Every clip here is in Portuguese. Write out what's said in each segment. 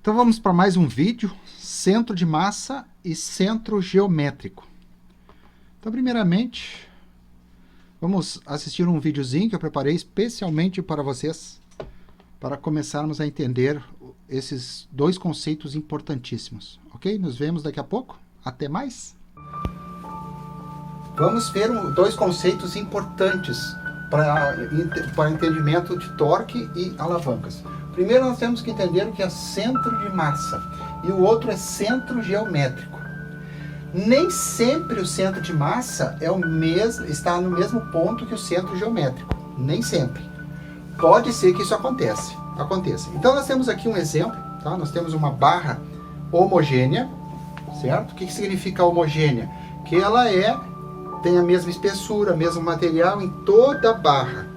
Então vamos para mais um vídeo, centro de massa e centro geométrico. Então primeiramente, vamos assistir um videozinho que eu preparei especialmente para vocês, para começarmos a entender esses dois conceitos importantíssimos. Ok? Nos vemos daqui a pouco. Até mais! Vamos ver dois conceitos importantes para entendimento de torque e alavancas. Primeiro nós temos que entender o que é centro de massa e o outro é centro geométrico. Nem sempre o centro de massa é o mesmo, está no mesmo ponto que o centro geométrico. Nem sempre. Pode ser que isso aconteça. Então nós temos aqui um exemplo, tá? Nós temos uma barra homogênea, certo? O que significa homogênea? Que ela tem a mesma espessura, mesmo material em toda a barra.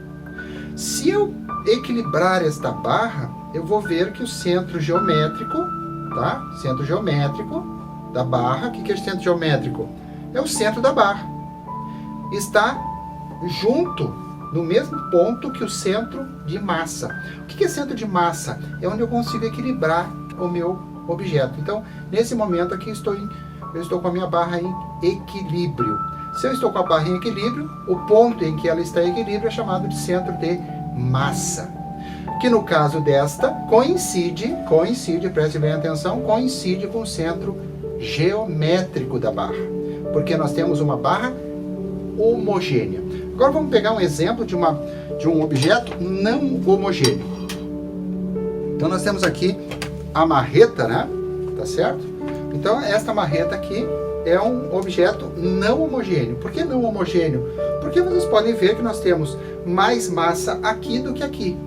Se eu equilibrar esta barra, eu vou ver que o centro geométrico, tá? Centro geométrico da barra, o que é o centro geométrico? É o centro da barra. Está junto, no mesmo ponto que o centro de massa. O que é centro de massa? É onde eu consigo equilibrar o meu objeto. Então, nesse momento aqui, eu estou com a minha barra em equilíbrio. Se eu estou com a barra em equilíbrio, o ponto em que ela está em equilíbrio é chamado de centro de massa. Que no caso desta, coincide, preste bem atenção, coincide com o centro geométrico da barra. Porque nós temos uma barra homogênea. Agora vamos pegar um exemplo de um objeto não homogêneo. Então nós temos aqui a marreta, né? Tá certo? Então esta marreta aqui é um objeto não homogêneo. Por que não homogêneo? Porque vocês podem ver que nós temos mais massa aqui do que aqui.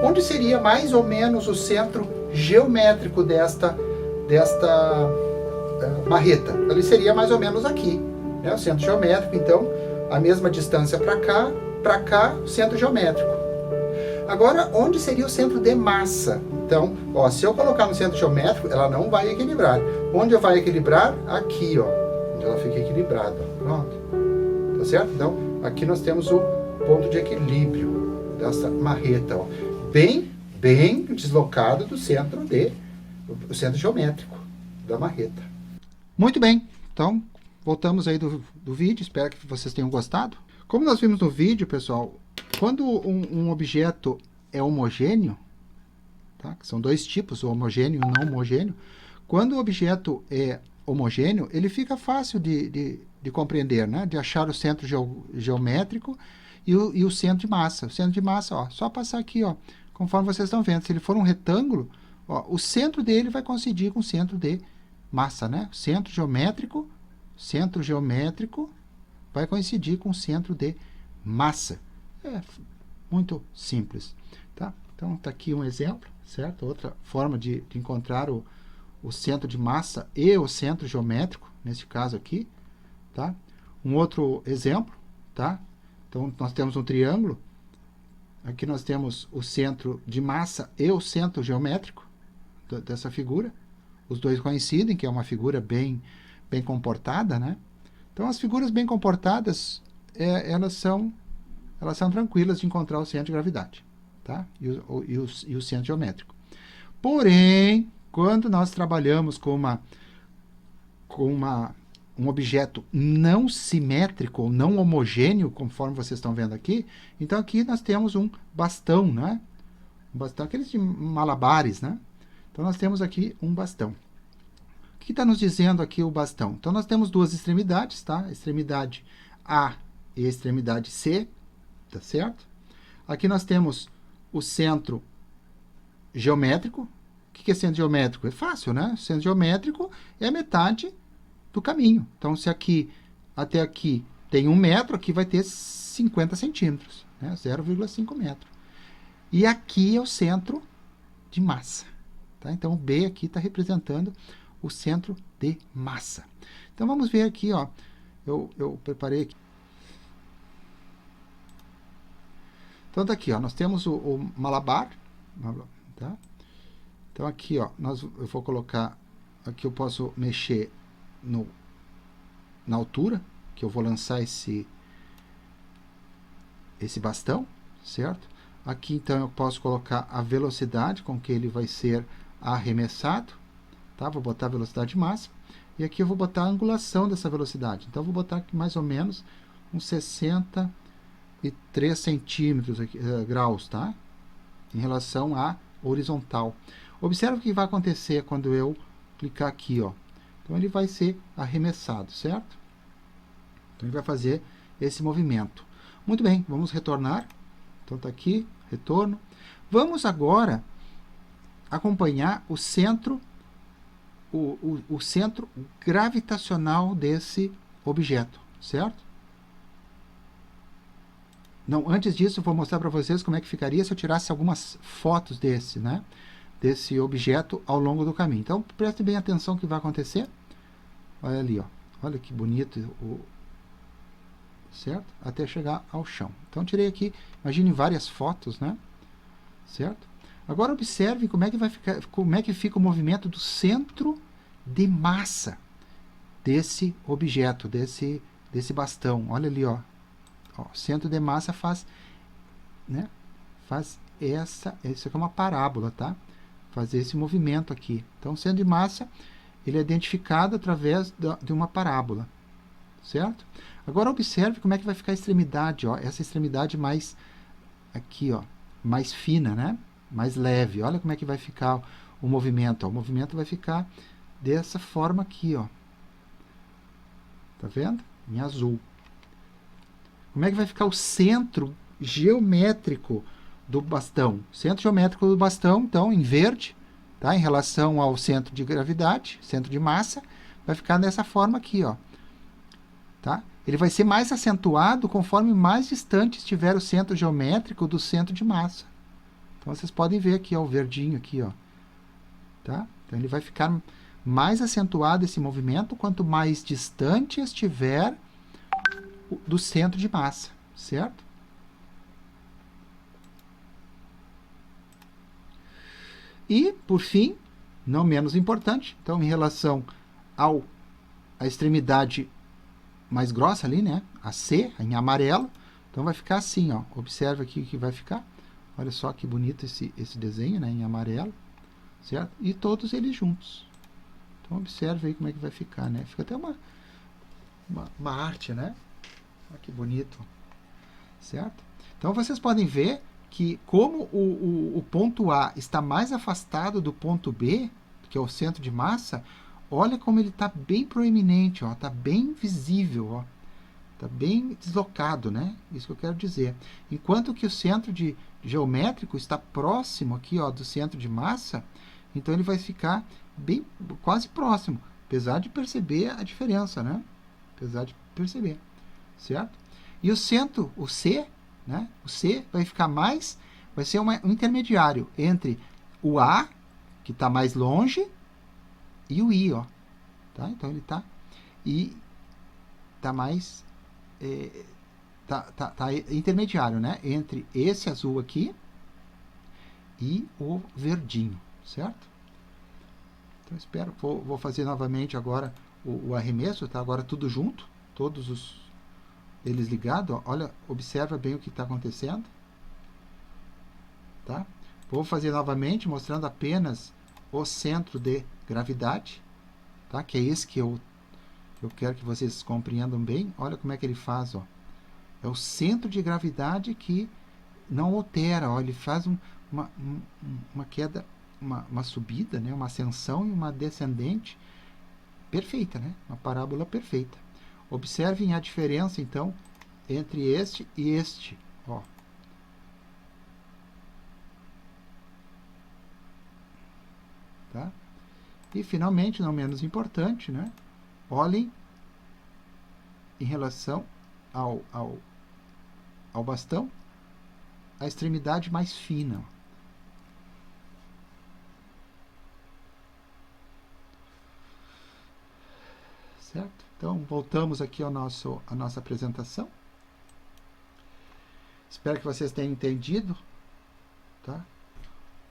Onde seria mais ou menos o centro geométrico desta marreta? Ele seria mais ou menos aqui, né? O centro geométrico, então, a mesma distância para cá, o centro geométrico. Agora, onde seria o centro de massa? Então, ó, se eu colocar no centro geométrico, ela não vai equilibrar. Onde vai equilibrar? Aqui, ó. Onde ela fica equilibrada. Pronto. Tá certo? Então, aqui nós temos o ponto de equilíbrio dessa marreta, ó. Bem deslocado do centro geométrico da marreta. Muito bem. Então, voltamos aí do vídeo. Espero que vocês tenham gostado. Como nós vimos no vídeo, pessoal, quando um objeto é homogêneo, tá? Que são dois tipos, o homogêneo e o não homogêneo. Quando o objeto é homogêneo, ele fica fácil de compreender, né? De achar o centro geométrico e o centro de massa. O centro de massa, ó, só passar aqui, ó, conforme vocês estão vendo. Se ele for um retângulo, ó, o centro dele vai coincidir com o centro de massa, né? Centro geométrico vai coincidir com o centro de massa. É muito simples, tá? Então, tá aqui um exemplo, certo? Outra forma de encontrar o centro de massa e o centro geométrico, nesse caso aqui, tá? Um outro exemplo, tá? Então, nós temos um triângulo. Aqui nós temos o centro de massa e o centro geométrico dessa figura. Os dois coincidem, que é uma figura bem comportada, né? Então, as figuras bem comportadas, elas são tranquilas de encontrar o centro de gravidade, tá? E o centro geométrico. Porém, quando nós trabalhamos com um objeto não simétrico ou não homogêneo, conforme vocês estão vendo aqui, então aqui nós temos um bastão, né? Um bastão, aqueles de malabares, né? Então nós temos aqui um bastão. O que está nos dizendo aqui o bastão? Então nós temos duas extremidades, tá? Extremidade A e extremidade C, tá certo? Aqui nós temos o centro geométrico. O que é centro geométrico? É fácil, né? Centro geométrico é a metade do caminho. Então, se aqui até aqui tem 1 metro, aqui vai ter 50 centímetros, né? 0,5 metro. E aqui é o centro de massa, tá? Então, o B aqui está representando o centro de massa. Então, vamos ver aqui, ó. Eu preparei aqui. Então, tá aqui, ó. Nós temos o malabar, tá? Então, aqui, ó, eu vou colocar, aqui eu posso mexer na altura, que eu vou lançar esse bastão, certo? Aqui, então, eu posso colocar a velocidade com que ele vai ser arremessado, tá? Vou botar a velocidade máxima, e aqui eu vou botar a angulação dessa velocidade. Então, eu vou botar aqui mais ou menos uns 63 centímetros aqui, graus, tá? Em relação à horizontal. Observe o que vai acontecer quando eu clicar aqui, ó. Então, ele vai ser arremessado, certo? Então, ele vai fazer esse movimento. Muito bem, vamos retornar. Então, está aqui, retorno. Vamos agora acompanhar o centro, o centro gravitacional desse objeto, certo? Não, antes disso, eu vou mostrar para vocês como é que ficaria se eu tirasse algumas fotos desse, né? Desse objeto ao longo do caminho. Então, preste bem atenção no que vai acontecer. Olha ali, ó. Olha que bonito certo? Até chegar ao chão. Então, tirei aqui, imagine várias fotos, né? Certo? Agora, observe como é que vai ficar, como é que fica o movimento do centro de massa desse objeto, desse bastão. Olha ali, ó. O centro de massa faz, né? Faz isso aqui é uma parábola, tá? Fazer esse movimento aqui. Então, o centro de massa, ele é identificado através de uma parábola, certo? Agora, observe como é que vai ficar a extremidade, ó. Essa extremidade mais, aqui, ó, mais fina, né? Mais leve. Olha como é que vai ficar o movimento, ó. O movimento vai ficar dessa forma aqui, ó. Tá vendo? Em azul. Como é que vai ficar o centro geométrico do bastão? O centro geométrico do bastão, então, em verde, tá? Em relação ao centro de gravidade, centro de massa, vai ficar dessa forma aqui, ó. Tá? Ele vai ser mais acentuado conforme mais distante estiver o centro geométrico do centro de massa. Então, vocês podem ver aqui, ó, o verdinho aqui, ó. Tá? Então, ele vai ficar mais acentuado esse movimento quanto mais distante estiver do centro de massa, certo? E, por fim, não menos importante, então, em relação à extremidade mais grossa ali, né? A C, em amarelo. Então, vai ficar assim, ó. Observe aqui o que vai ficar. Olha só que bonito esse desenho, né? Em amarelo, certo? E todos eles juntos. Então, observe aí como é que vai ficar, né? Fica até uma arte, né? Olha que bonito, certo? Então, vocês podem ver que como o ponto A está mais afastado do ponto B, que é o centro de massa, olha como ele está bem proeminente, ó, está bem visível, ó, está bem deslocado, né? Isso que eu quero dizer. Enquanto que o centro geométrico está próximo aqui, ó, do centro de massa, então ele vai ficar bem, quase próximo, apesar de perceber a diferença, né? Apesar de perceber, certo? E o centro, o C, né? O C vai ficar mais, vai ser um intermediário entre o A, que está mais longe, e o I, ó. Tá? Então, ele está... E está mais... tá intermediário, né? Entre esse azul aqui e o verdinho, certo? Então, espero... Vou fazer novamente agora o arremesso, tá? Agora tudo junto, todos eles ligados, ó. Olha, observa bem o que está acontecendo. Tá? Vou fazer novamente, mostrando apenas o centro de gravidade, tá? Que é esse que eu quero que vocês compreendam bem. Olha como é que ele faz, ó. É o centro de gravidade que não altera, ó. Ele faz uma queda, uma subida, né? Uma ascensão e uma descendente perfeita, né? Uma parábola perfeita. Observem a diferença, então, entre este e este, ó. Tá? E, finalmente, não menos importante, né? Olhem em relação ao bastão, a extremidade mais fina. Certo? Então, voltamos aqui à nossa apresentação. Espero que vocês tenham entendido, tá?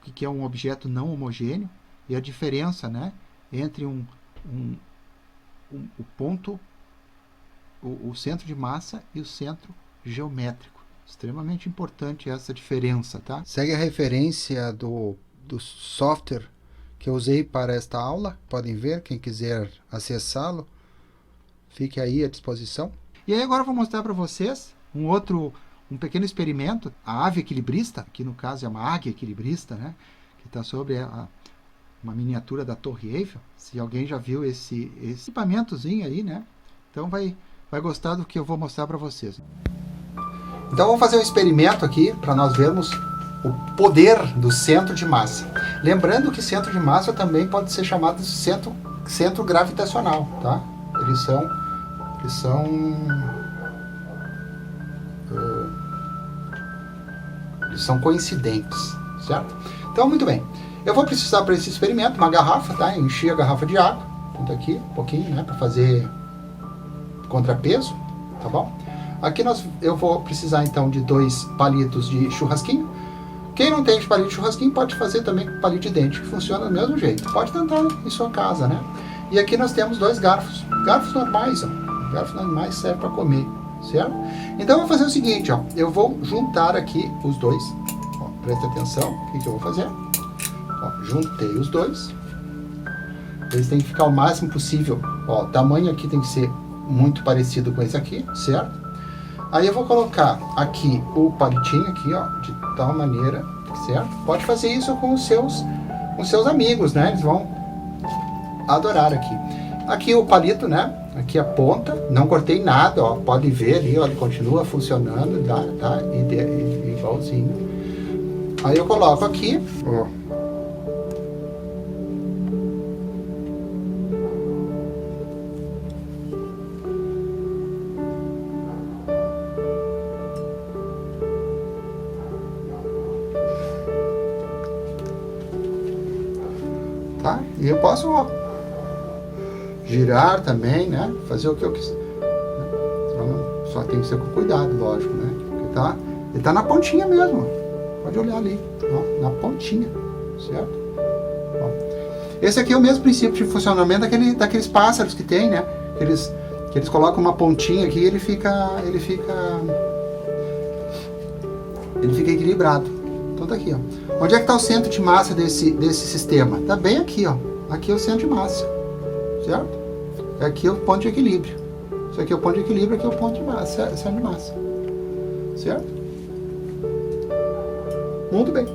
O que é um objeto não homogêneo e a diferença, né, entre o ponto, o centro de massa e o centro geométrico. Extremamente importante essa diferença, tá? Segue a referência do software que eu usei para esta aula. Podem ver, quem quiser acessá-lo, fique aí à disposição. E aí agora eu vou mostrar para vocês um pequeno experimento, a ave equilibrista, que no caso é uma águia equilibrista, né? Que está sobre uma miniatura da Torre Eiffel. Se alguém já viu esse equipamentozinho aí, né? Então vai gostar do que eu vou mostrar para vocês. Então vamos fazer um experimento aqui para nós vermos o poder do centro de massa. Lembrando que centro de massa também pode ser chamado de centro gravitacional, tá? Eles são coincidentes, certo? Então, muito bem. Eu vou precisar para esse experimento uma garrafa, tá? Enchi a garrafa de água, tanto aqui, um pouquinho, né? Para fazer contrapeso, tá bom? Aqui eu vou precisar então de 2 palitos de churrasquinho. Quem não tem palito de churrasquinho pode fazer também com palito de dente, que funciona do mesmo jeito. Pode tentar em sua casa, né? E aqui nós temos 2 garfos. Garfos normais, ó. Garfos normais servem para comer, certo? Então eu vou fazer o seguinte, ó. Eu vou juntar aqui os 2. Ó, presta atenção, o que eu vou fazer? Ó, juntei os 2. Eles têm que ficar o máximo possível. Ó, o tamanho aqui tem que ser muito parecido com esse aqui, certo? Aí eu vou colocar aqui o palitinho aqui, ó, de tal maneira, certo? Pode fazer isso com os seus amigos, né? Eles vão adorar aqui. Aqui o palito, né? Aqui a ponta, não cortei nada, ó. Pode ver ali, ó, ele continua funcionando, tá? Igualzinho. Aí eu coloco aqui, ó. Tá? E eu posso, ó, girar também, né? Fazer o que eu quiser. Só tem que ser com cuidado, lógico, né? Porque ele tá na pontinha mesmo. Pode olhar ali, ó, na pontinha, certo? Ó. Esse aqui é o mesmo princípio de funcionamento daqueles pássaros que tem, né? Que eles colocam uma pontinha aqui e ele fica equilibrado. Então tá aqui, ó. Onde é que está o centro de massa desse sistema? Tá bem aqui, ó. Aqui é o centro de massa, certo? Aqui é o ponto de equilíbrio. Isso aqui é o ponto de equilíbrio, aqui é o ponto de massa, centro de massa, certo? Muito bem.